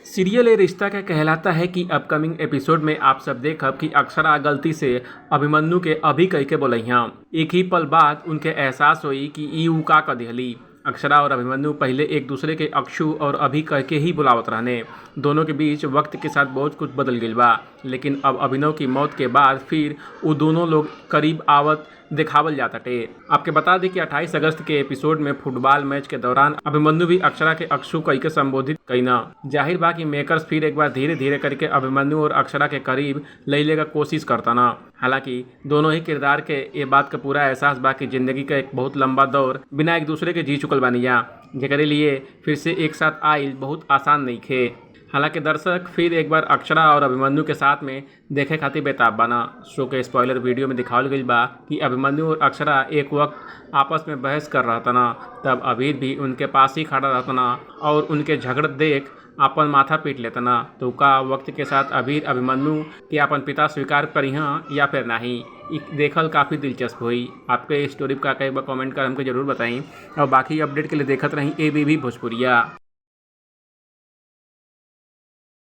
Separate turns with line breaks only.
Serial ए रिश्ता क्या कहलाता है कि अपकमिंग एपिसोड में आप सब देखब कि अक्षरा गलती से अभिमन्यु के अभी कह के बोलैहा। एक ही पल बाद उनके एहसास होई कि ई ऊ का क दिहली। अक्षरा और अभिमन्यु पहले एक दूसरे के अक्षु और अभी कह के ही बुलावत रहने। दोनों के बीच वक्त के साथ बहुत कुछ बदल गई बा, लेकिन अब अभिनव की मौत के बाद फिर वो दोनों लोग करीब आवत दिखावल जाताटे। आपके बता दें कि 28 अगस्त के एपिसोड में फुटबॉल मैच के दौरान अभिमन्यु भी अक्षरा के अक्षु कई के संबोधित कईना। जाहिर बा कि मेकर्स फिर एक बार धीरे धीरे करके अभिमन्यु और अक्षरा के करीब लैले का कोशिश करता ना। हालांकि दोनों ही किरदार के ये बात का पूरा एहसास बा कि जिंदगी का एक बहुत लंबा दौर बिना एक दूसरे के जी चुकल बानी जा, जेकरे लिए फिर से एक साथ आइल बहुत आसान नहीं खे। हालांकि दर्शक फिर एक बार अक्षरा और अभिमन्यु के साथ में देखे खातिर बेताब बना। शो के स्पॉइलर वीडियो में दिखावल गई बा कि अभिमन्यु और अक्षरा एक वक्त आपस में बहस कर रहा था ना, तब अबीर भी उनके पास ही खड़ा रहता ना और उनके झगड़ देख अपन माथा पीट लेता ना। तो का वक्त के साथ अबीर अभिमन्यु के अपन पिता स्वीकार करिहा या फिर नहीं, देखल काफ़ी दिलचस्प हुई। आपके स्टोरी का कई बार कमेंट कर हमको जरूर बताएं और बाकी अपडेट के लिए देखत रही ABB भोजपुरिया।